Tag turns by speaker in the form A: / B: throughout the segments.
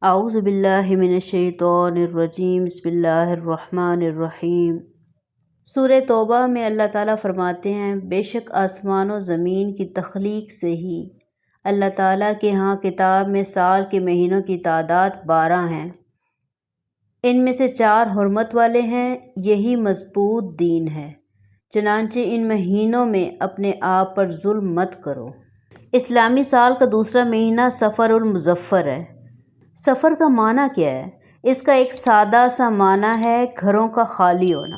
A: اعوذ باللہ من الشیطان الرجیم بسم اللہ الرحمن الرحیم۔ سورہ توبہ میں اللہ تعالیٰ فرماتے ہیں، بے شک آسمان و زمین کی تخلیق سے ہی اللہ تعالیٰ کے ہاں کتاب میں سال کے مہینوں کی تعداد 12 ہیں، ان میں سے 4 حرمت والے ہیں، یہی مضبوط دین ہے، چنانچہ ان مہینوں میں اپنے آپ پر ظلم مت کرو۔ اسلامی سال کا دوسرا مہینہ صفر المظفر ہے۔ سفر کا معنی کیا ہے؟ اس کا ایک سادہ سا معنی ہے گھروں کا خالی ہونا۔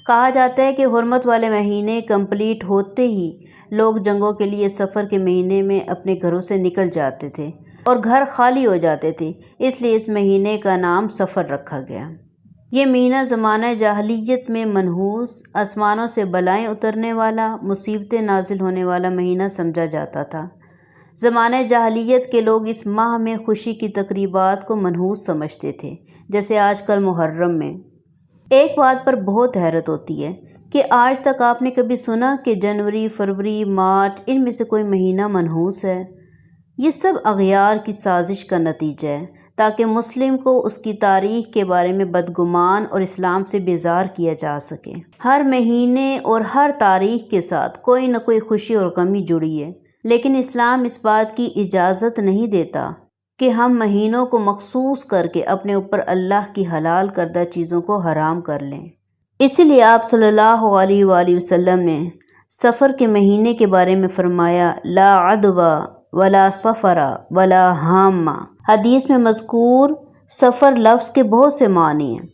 A: کہا جاتا ہے کہ حرمت والے مہینے کمپلیٹ ہوتے ہی لوگ جنگوں کے لیے سفر کے مہینے میں اپنے گھروں سے نکل جاتے تھے اور گھر خالی ہو جاتے تھے، اس لیے اس مہینے کا نام سفر رکھا گیا۔ یہ مہینہ زمانہ جاہلیت میں منحوس، آسمانوں سے بلائیں اترنے والا، مصیبتیں نازل ہونے والا مہینہ سمجھا جاتا تھا۔ زمانہ جاہلیت کے لوگ اس ماہ میں خوشی کی تقریبات کو منحوس سمجھتے تھے، جیسے آج کل محرم میں۔ ایک بات پر بہت حیرت ہوتی ہے کہ آج تک آپ نے کبھی سنا کہ جنوری، فروری، مارچ ان میں سے کوئی مہینہ منحوس ہے؟ یہ سب اغیار کی سازش کا نتیجہ ہے تاکہ مسلم کو اس کی تاریخ کے بارے میں بدگمان اور اسلام سے بیزار کیا جا سکے۔ ہر مہینے اور ہر تاریخ کے ساتھ کوئی نہ کوئی خوشی اور غمی جڑی ہے، لیکن اسلام اس بات کی اجازت نہیں دیتا کہ ہم مہینوں کو مخصوص کر کے اپنے اوپر اللہ کی حلال کردہ چیزوں کو حرام کر لیں۔ اسی لیے آپ صلی اللہ علیہ وآلہ وسلم نے سفر کے مہینے کے بارے میں فرمایا، لا عدوى ولا سفر ولا حامہ۔ حدیث میں مذکور سفر لفظ کے بہت سے معنی ہیں۔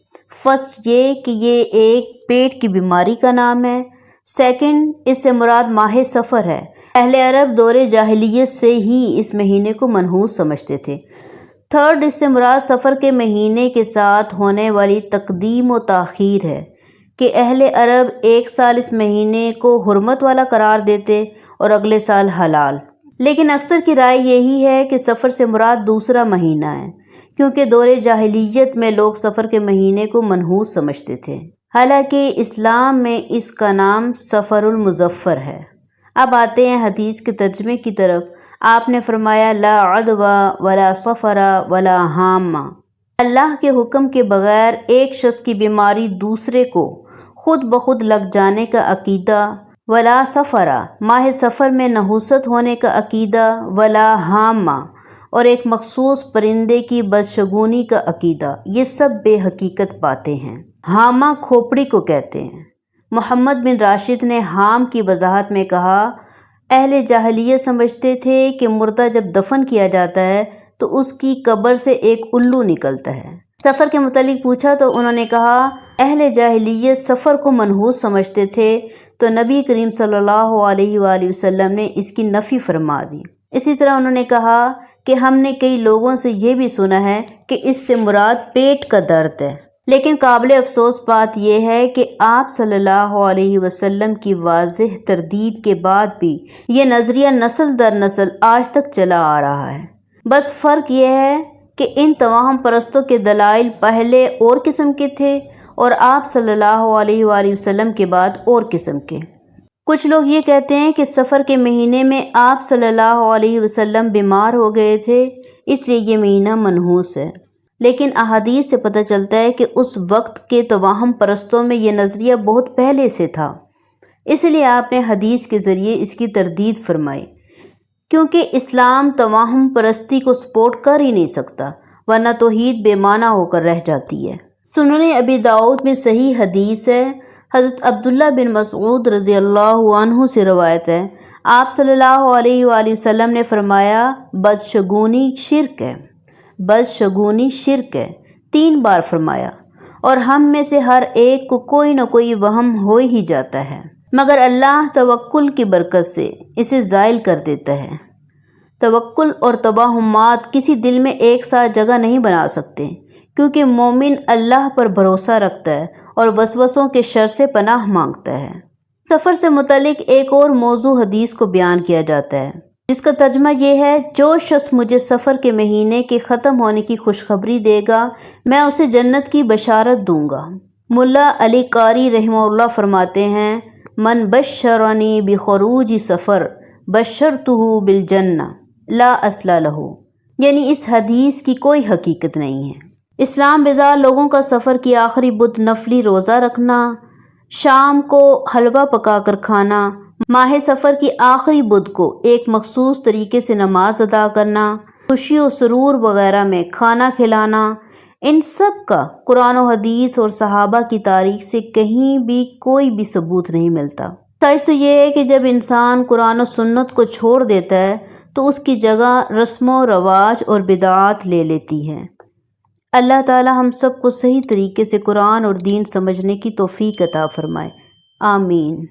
A: فرسٹ یہ کہ یہ ایک پیٹ کی بیماری کا نام ہے۔ سیکنڈ، اس سے مراد ماہ سفر ہے۔ اہل عرب دور جاہلیت سے ہی اس مہینے کو منحوس سمجھتے تھے۔ تھرڈ، اس سے مراد سفر کے مہینے کے ساتھ ہونے والی تقدیم و تاخیر ہے کہ اہل عرب ایک سال اس مہینے کو حرمت والا قرار دیتے اور اگلے سال حلال۔ لیکن اکثر کی رائے یہی ہے کہ سفر سے مراد دوسرا مہینہ ہے، کیونکہ دور جاہلیت میں لوگ سفر کے مہینے کو منحوس سمجھتے تھے، حالانکہ اسلام میں اس کا نام صفر المظفر ہے۔ اب آتے ہیں حدیث کے ترجمے کی طرف۔ آپ نے فرمایا، لا عدوى ولا سفر ولا حامہ۔ اللہ کے حکم کے بغیر ایک شخص کی بیماری دوسرے کو خود بخود لگ جانے کا عقیدہ، ولا سفر ماہ سفر میں نحوست ہونے کا عقیدہ، ولا حامہ اور ایک مخصوص پرندے کی بدشگونی کا عقیدہ، یہ سب بے حقیقت باتیں ہیں۔ حامہ کھوپڑی کو کہتے ہیں۔ محمد بن راشد نے حام کی وضاحت میں کہا، اہل جاہلیت سمجھتے تھے کہ مردہ جب دفن کیا جاتا ہے تو اس کی قبر سے ایک الو نکلتا ہے۔ سفر کے متعلق پوچھا تو انہوں نے کہا، اہل جاہلیت سفر کو منحوس سمجھتے تھے تو نبی کریم صلی اللہ علیہ وآلہ وسلم نے اس کی نفی فرما دی۔ اسی طرح انہوں نے کہا کہ ہم نے کئی لوگوں سے یہ بھی سنا ہے کہ اس سے مراد پیٹ کا درد ہے، لیکن قابل افسوس بات یہ ہے کہ آپ صلی اللہ علیہ وسلم کی واضح تردید کے بعد بھی یہ نظریہ نسل در نسل آج تک چلا آ رہا ہے۔ بس فرق یہ ہے کہ ان توہم پرستوں کے دلائل پہلے اور قسم کے تھے اور آپ صلی اللہ علیہ وآلہ وسلم کے بعد اور قسم کے۔ کچھ لوگ یہ کہتے ہیں کہ سفر کے مہینے میں آپ صلی اللہ علیہ وسلم بیمار ہو گئے تھے، اس لیے یہ مہینہ منحوس ہے، لیکن احادیث سے پتہ چلتا ہے کہ اس وقت کے توہم پرستوں میں یہ نظریہ بہت پہلے سے تھا، اس لیے آپ نے حدیث کے ذریعے اس کی تردید فرمائی، کیونکہ اسلام توہم پرستی کو سپورٹ کر ہی نہیں سکتا، ورنہ توحید بے معنی ہو کر رہ جاتی ہے۔ سنن ابی داؤد میں صحیح حدیث ہے، حضرت عبداللہ بن مسعود رضی اللہ عنہ سے روایت ہے، آپ صلی اللہ علیہ وآلہ وسلم نے فرمایا، بدشگونی شرک ہے، بدشگونی شرک ہے، 3 بار فرمایا، اور ہم میں سے ہر ایک کو کوئی نہ کوئی وہم ہو ہی جاتا ہے، مگر اللہ توکل کی برکت سے اسے زائل کر دیتا ہے۔ توکل اور توہمات کسی دل میں ایک ساتھ جگہ نہیں بنا سکتے، کیونکہ مومن اللہ پر بھروسہ رکھتا ہے اور وسوسوں کے شر سے پناہ مانگتا ہے۔ سفر سے متعلق ایک اور موضوع حدیث کو بیان کیا جاتا ہے، جس کا ترجمہ یہ ہے، جو شخص مجھے سفر کے مہینے کے ختم ہونے کی خوشخبری دے گا میں اسے جنت کی بشارت دوں گا۔ ملا علی قاری رحمہ اللہ فرماتے ہیں، من بشرنی بخروج سفر بشرتہ بالجنہ لا اصل لہ، یعنی اس حدیث کی کوئی حقیقت نہیں ہے۔ اسلام بیزار لوگوں کا سفر کی آخری بدھ نفلی روزہ رکھنا، شام کو حلوہ پکا کر کھانا، ماہ سفر کی آخری بدھ کو ایک مخصوص طریقے سے نماز ادا کرنا، خوشی و سرور وغیرہ میں کھانا کھلانا، ان سب کا قرآن و حدیث اور صحابہ کی تاریخ سے کہیں بھی کوئی بھی ثبوت نہیں ملتا۔ سچ تو یہ ہے کہ جب انسان قرآن و سنت کو چھوڑ دیتا ہے تو اس کی جگہ رسم و رواج اور بدعات لے لیتی ہے۔ اللہ تعالی ہم سب کو صحیح طریقے سے قرآن اور دین سمجھنے کی توفیق عطا فرمائے، آمین۔